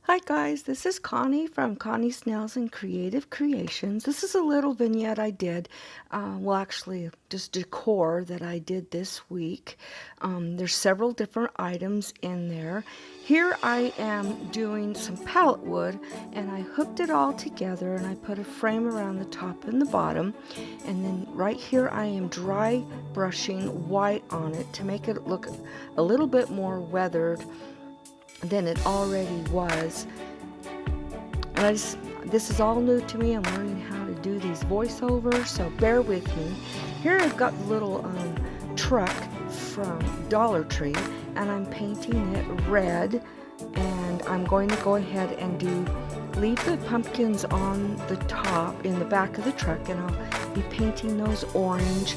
Hi guys, this is Connie from Connie Snails and Creative Creations. This is a little vignette I did, actually just decor that I did this week. There's several different items in there. Here I am doing some pallet wood, and I hooked it all together and I put a frame around the top and the bottom, and then right here I am dry brushing white on it to make it look a little bit more weathered than it already was. And this is all new to me. I'm learning how to do these voiceovers, so bear with me. Here I've got the little truck from Dollar Tree, and I'm painting it red, and I'm going to go ahead and leave the pumpkins on the top in the back of the truck, and I'll be painting those orange.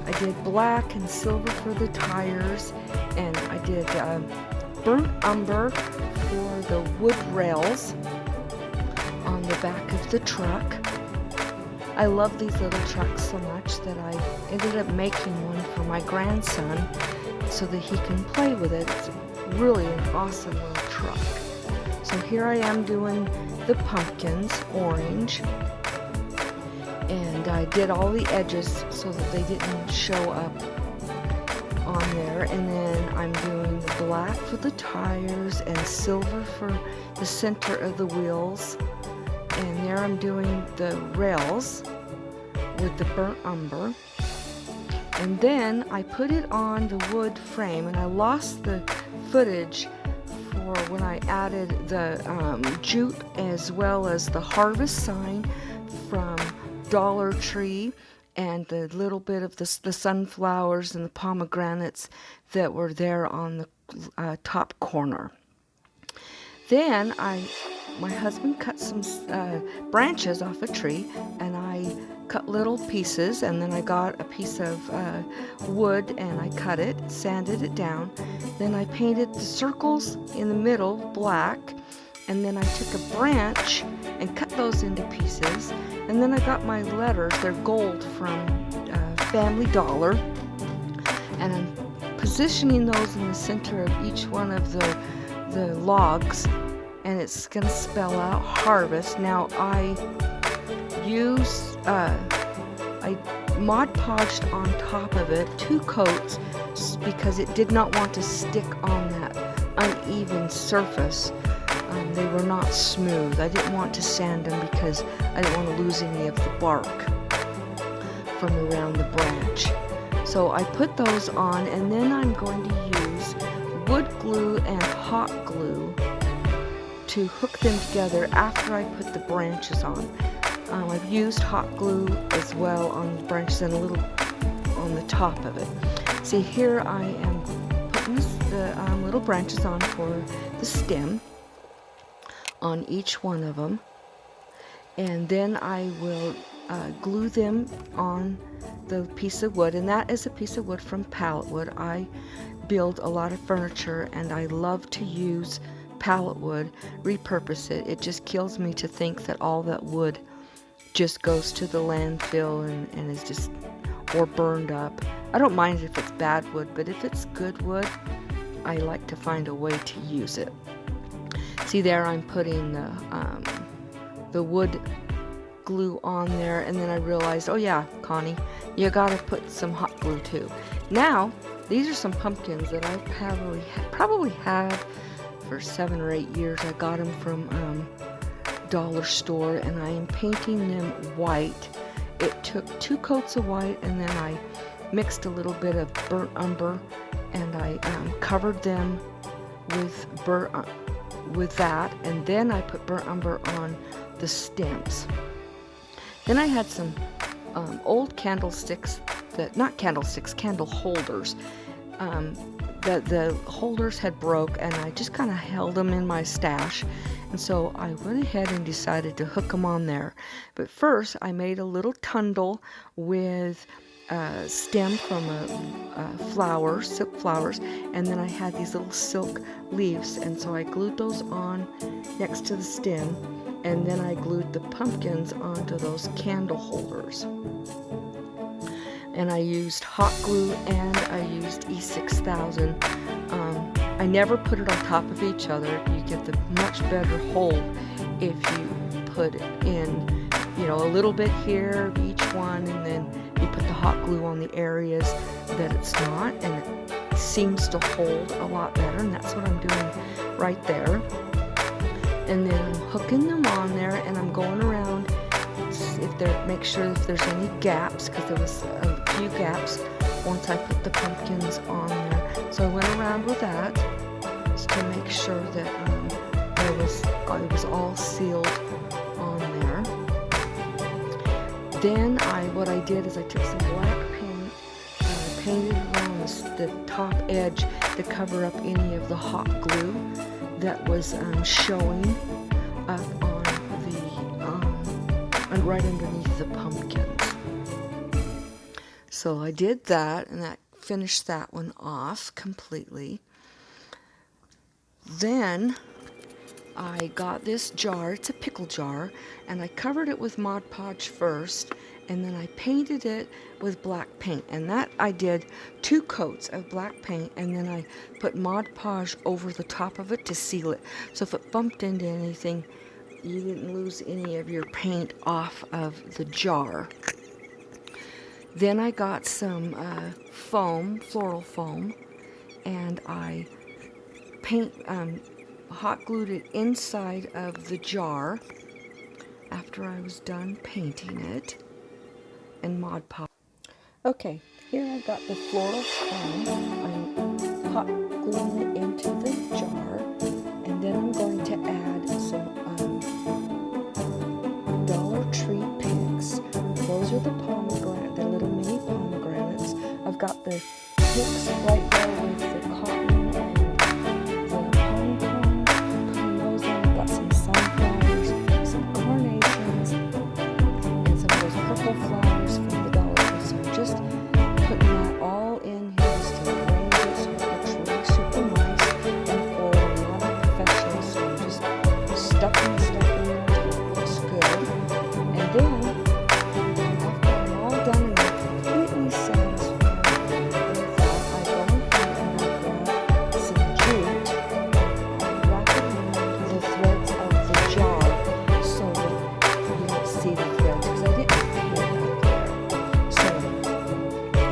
I did black and silver for the tires, and I did burnt umber for the wood rails on the back of the truck. I love these little trucks so much that I ended up making one for my grandson so that he can play with it. It's really an awesome little truck. So here I am doing the pumpkins orange, and I did all the edges so that they didn't show up on there, and then I'm doing the black for the tires and silver for the center of the wheels, and there I'm doing the rails with the burnt umber. And then I put it on the wood frame, and I lost the footage for when I added the jute as well as the harvest sign from Dollar Tree, and the little bit of the sunflowers and the pomegranates that were there on the top corner. Then my husband cut some branches off a tree, and I cut little pieces, and then I got a piece of wood and I cut it, sanded it down. Then I painted the circles in the middle black, and then I took a branch and cut those into pieces. And then I got my letters, they're gold from Family Dollar, and I'm positioning those in the center of each one of the logs, and it's going to spell out harvest. Now I Mod Podged on top of it 2 coats because it did not want to stick on that uneven surface. They were not smooth. I didn't want to sand them because I didn't want to lose any of the bark from around the branch. So I put those on, and then I'm going to use wood glue and hot glue to hook them together after I put the branches on. I've used hot glue as well on the branches and a little on the top of it. See, here I am putting the little branches on for the stem on each one of them, and then I will glue them on the piece of wood, and that is a piece of wood from Pallet Wood. I build a lot of furniture, and I love to use pallet wood, repurpose it. It just kills me to think that all that wood just goes to the landfill and is just or burned up. I don't mind if it's bad wood, but if it's good wood, I like to find a way to use it. See, there I'm putting the wood glue on there, and then I realized, oh yeah, Connie, you gotta put some hot glue too. Now, these are some pumpkins that I've probably had for 7 or 8 years. I got them from Dollar Store, and I am painting them white. It took 2 coats of white, and then I mixed a little bit of burnt umber, and I covered them with that, and then I put burnt umber on the stems. Then I had some old candlesticks, candle holders. The holders had broke, and I just kind of held them in my stash, and so I went ahead and decided to hook them on there. But first I made a little tundle with a stem from silk flowers, and then I had these little silk leaves, and so I glued those on next to the stem, and then I glued the pumpkins onto those candle holders. And I used hot glue, and I used E6000. I I never put it on top of each other. You get the much better hold if you put it in, you know, a little bit here of each one, and then you put the hot glue on the areas that it's not, and it seems to hold a lot better, and that's what I'm doing right there. And then I'm hooking them on there, and I'm going around make sure if there's any gaps, because there was a few gaps once I put the pumpkins on there. So I went around with that just to make sure that it was all sealed on there. Then what I did is I took some black paint and I painted around the top edge to cover up any of the hot glue that was showing up on and right underneath the pumpkins. So I did that, and that finished that one off completely. Then I got this jar, it's a pickle jar, and I covered it with Mod Podge first, and then I painted it with black paint. And that I did 2 coats of black paint, and then I put Mod Podge over the top of it to seal it. So if it bumped into anything, you didn't lose any of your paint off of the jar. Then I got some foam, floral foam, and I hot glued it inside of the jar after I was done painting it, and Mod Podge. Okay, here I've got the floral foam. I'm hot gluing it into the jar, and then I'm going to add some Dollar Tree picks. Those are the little mini pomegranates. I've got the picks right there with the cotton and the pine cones. Putting those in. I've got some sunflowers, some carnations, and some of those purple flowers from the Dollar Tree. So I'm just putting that all in here just to arrange it so it looks really super nice and full. I'm not a professional, so I'm just stuffing stuff in there until it looks good. And then, after I'm all done and I'm completely satisfied with that, I go ahead and I grab some jute and wrap it around the threads of the jar so that you don't see the threads, because I didn't paint that there. So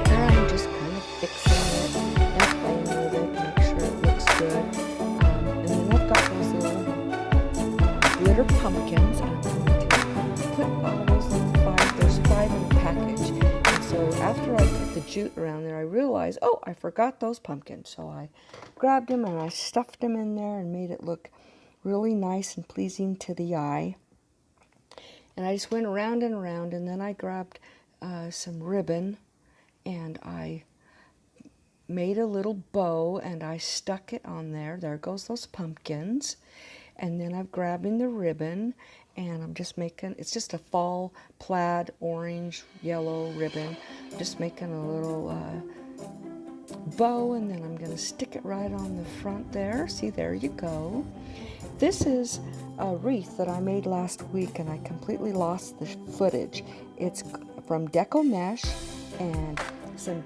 there I'm just kind of fixing it and playing with it, make sure it looks good. And then I've got those little glitter pumpkins, and I'm going to put all those in 5. There's 5 in a package. And so after I put the jute around there, I realized, oh, I forgot those pumpkins. So I grabbed them and I stuffed them in there and made it look really nice and pleasing to the eye. And I just went around and around, and then I grabbed some ribbon and I made a little bow and I stuck it on there. There goes those pumpkins. And then I'm grabbing the ribbon, and I'm just making, it's just a fall plaid orange yellow ribbon. I'm just making a little bow, and then I'm going to stick it right on the front there. See, there you go. This is a wreath that I made last week, and I completely lost the footage. It's from Deco Mesh and some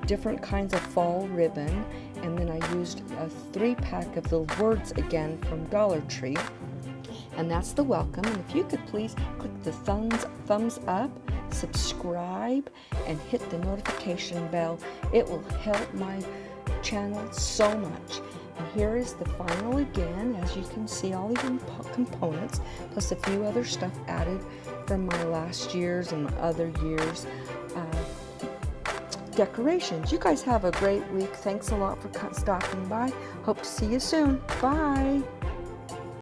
different kinds of fall ribbon, and then I used a 3-pack of the words again from Dollar Tree, and that's the welcome. And if you could please click the thumbs up, subscribe, and hit the notification bell, it will help my channel so much. And here is the final again. As you can see, all these components plus a few other stuff added from my last year's and other years decorations. You guys have a great week. Thanks a lot for stopping by. Hope to see you soon. Bye.